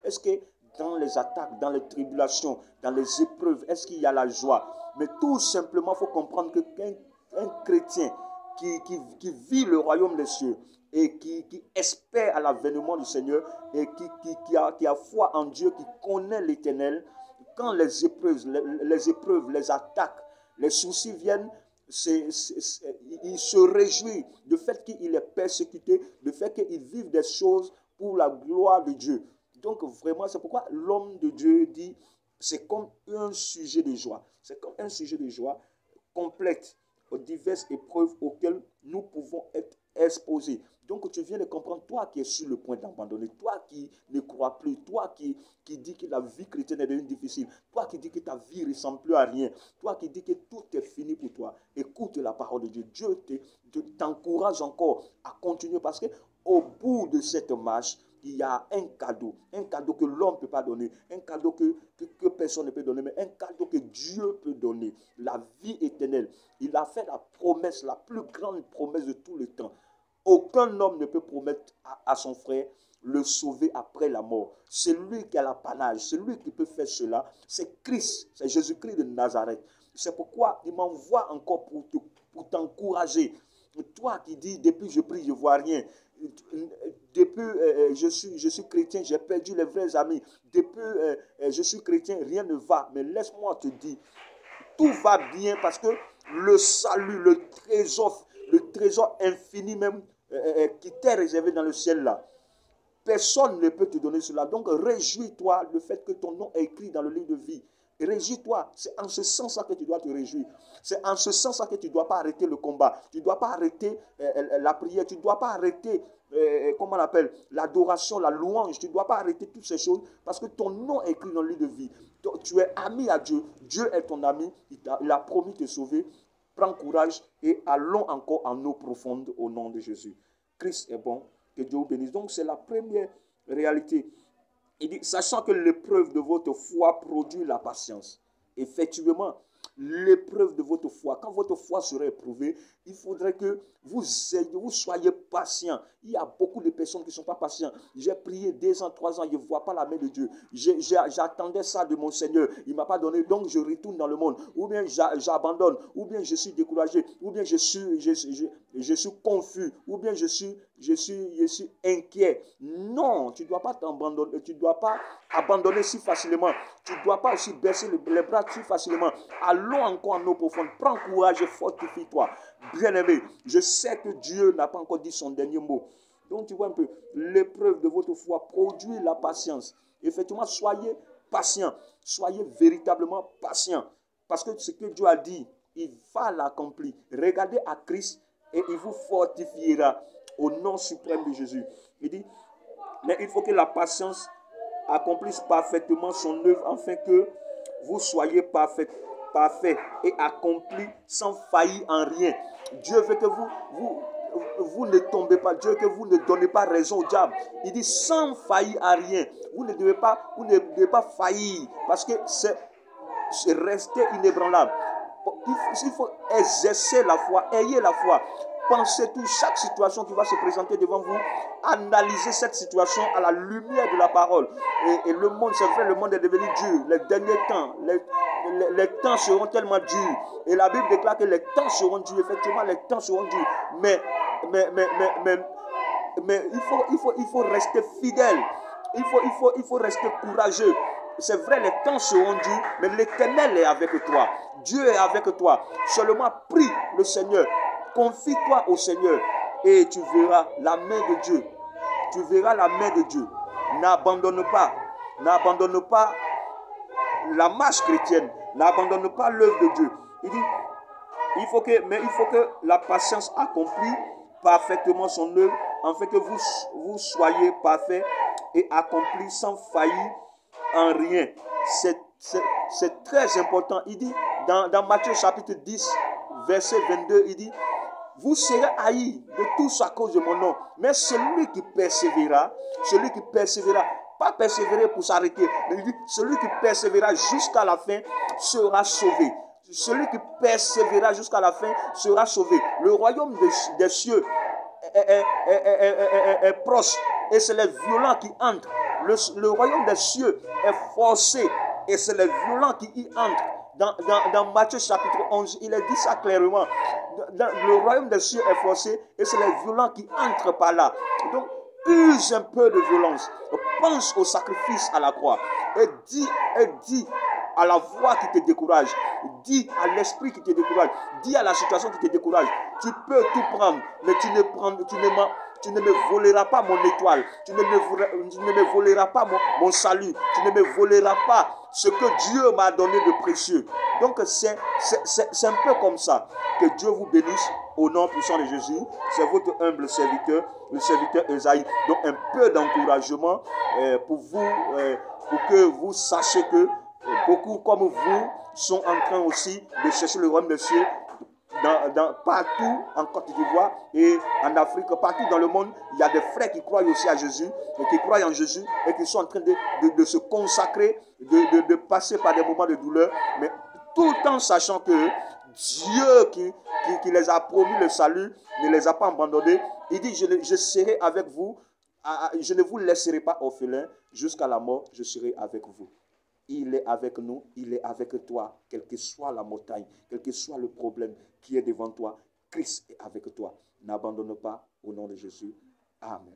Est-ce que dans les attaques, dans les tribulations, dans les épreuves, est-ce qu'il y a la joie? Mais tout simplement, il faut comprendre qu'un chrétien qui vit le royaume des cieux et qui espère à l'avènement du Seigneur et qui a foi en Dieu, qui connaît l'Éternel, quand les épreuves, les attaques, les soucis viennent, il se réjouit du fait qu'il est persécuté, du fait qu'il vive des choses pour la gloire de Dieu. Donc vraiment, c'est pourquoi l'homme de Dieu dit, c'est comme un sujet de joie. C'est comme un sujet de joie complète aux diverses épreuves auxquelles nous pouvons être exposés. Donc tu viens de comprendre, toi qui es sur le point d'abandonner, toi qui ne crois plus, toi qui dis que la vie chrétienne est devenue difficile, toi qui dis que ta vie ne ressemble plus à rien, toi qui dis que tout est fini pour toi, écoute la parole de Dieu. Dieu t'encourage encore à continuer parce qu'au bout de cette marche, il y a un cadeau que l'homme ne peut pas donner, un cadeau que personne ne peut donner, mais un cadeau que Dieu peut donner, la vie éternelle. Il a fait la promesse, la plus grande promesse de tout le temps. Aucun homme ne peut promettre à son frère le sauver après la mort. C'est lui qui a l'apanage, c'est lui qui peut faire cela. C'est Christ, c'est Jésus-Christ de Nazareth. C'est pourquoi il m'envoie encore pour t'encourager. Toi qui dis, depuis je prie, je ne vois rien. Depuis je suis chrétien, j'ai perdu les vrais amis. Depuis je suis chrétien, rien ne va. Mais laisse-moi te dire, tout va bien parce que le salut, le trésor infini même qui t'est réservé dans le ciel là, personne ne peut te donner cela. Donc réjouis-toi le fait que ton nom est écrit dans le livre de vie. Réjouis-toi, c'est en ce sens-là que tu dois te réjouir. C'est en ce sens-là que tu ne dois pas arrêter le combat. Tu ne dois pas arrêter la prière. Tu ne dois pas arrêter, comment on appelle, l'adoration, la louange. Tu ne dois pas arrêter toutes ces choses parce que ton nom est écrit dans le livre de vie. Tu es ami à Dieu. Dieu est ton ami. Il a promis de te sauver. Prends courage et allons encore en eau profonde au nom de Jésus. Christ est bon. Que Dieu vous bénisse. Donc c'est la première réalité. Il dit, sachant que l'épreuve de votre foi produit la patience. Effectivement, l'épreuve de votre foi, quand votre foi sera éprouvée, il faudrait que vous soyez patient. Il y a beaucoup de personnes qui ne sont pas patientes. J'ai prié 2 ans, 3 ans, je ne vois pas la main de Dieu. J'attendais ça de mon Seigneur. Il ne m'a pas donné, donc je retourne dans le monde. Ou bien j'abandonne, ou bien je suis découragé, ou bien je suis confus, ou bien je suis inquiet. Non, tu ne dois pas t'abandonner, tu ne dois pas abandonner si facilement. Tu ne dois pas aussi baisser les bras si facilement. Allons encore en eau profonde. Prends courage et fortifie-toi. Bien-aimé, je sais que Dieu n'a pas encore dit son dernier mot. Donc tu vois un peu, l'épreuve de votre foi produit la patience. Effectivement, soyez patient. Soyez véritablement patient. Parce que ce que Dieu a dit, il va l'accomplir. Regardez à Christ et il vous fortifiera au nom suprême de Jésus. Il dit, mais il faut que la patience accomplisse parfaitement son œuvre afin que vous soyez parfait et accompli sans faillir en rien. Dieu veut que vous ne tombez pas. Dieu veut que vous ne donnez pas raison au diable. Il dit sans faillir à rien. Vous ne devez pas faillir parce que c'est rester inébranlable. Il faut exercer la foi, ayez la foi. Pensez tout, chaque situation qui va se présenter devant vous, analysez cette situation à la lumière de la parole. Et le monde, c'est vrai, le monde est devenu dur. Les derniers temps, les temps seront tellement durs. Et la Bible déclare que les temps seront durs. Effectivement, les temps seront durs. Mais il faut rester fidèle. Il faut rester courageux. C'est vrai, les temps seront durs, mais l'Éternel est avec toi. Dieu est avec toi. Seulement prie le Seigneur. Confie-toi au Seigneur et tu verras la main de Dieu. Tu verras la main de Dieu. N'abandonne pas. N'abandonne pas la marche chrétienne. N'abandonne pas l'œuvre de Dieu. Il dit, il faut que la patience accomplisse parfaitement son œuvre, afin que vous soyez parfaits et accomplis sans faillir en rien. C'est très important. Il dit dans Matthieu chapitre 10, verset 22, il dit, vous serez haïs de tous à cause de mon nom. Mais celui qui persévérera, pas persévérer pour s'arrêter, mais il dit, celui qui persévérera jusqu'à la fin sera sauvé. Celui qui persévérera jusqu'à la fin sera sauvé. Le royaume des cieux est proche et c'est les violents qui entrent Le royaume des cieux est forcé et c'est les violents qui y entrent. Dans Matthieu chapitre 11, il est dit ça clairement. Le royaume des cieux est forcé et c'est les violents qui entrent par là. Donc, use un peu de violence. Pense au sacrifice à la croix. Et dis à la voix qui te décourage. Dis à l'esprit qui te décourage. Dis à la situation qui te décourage. Tu peux tout prendre, mais tu ne me voleras pas mon étoile. Tu ne me voleras pas mon salut. Tu ne me voleras pas ce que Dieu m'a donné de précieux. Donc c'est un peu comme ça. Que Dieu vous bénisse au nom puissant de Jésus. C'est votre humble serviteur, le serviteur Esaïe. Donc un peu d'encouragement pour vous, pour que vous sachiez que beaucoup comme vous sont en train aussi de chercher le royaume des cieux. Partout en Côte d'Ivoire et en Afrique, partout dans le monde, il y a des frères qui croient aussi à Jésus, et qui croient en Jésus et qui sont en train de se consacrer, de passer par des moments de douleur, mais tout en sachant que Dieu qui les a promis le salut ne les a pas abandonnés. Il dit, je serai avec vous, je ne vous laisserai pas orphelins, jusqu'à la mort, je serai avec vous. Il est avec nous, il est avec toi, quelle que soit la montagne, quel que soit le problème qui est devant toi, Christ est avec toi. N'abandonne pas au nom de Jésus. Amen.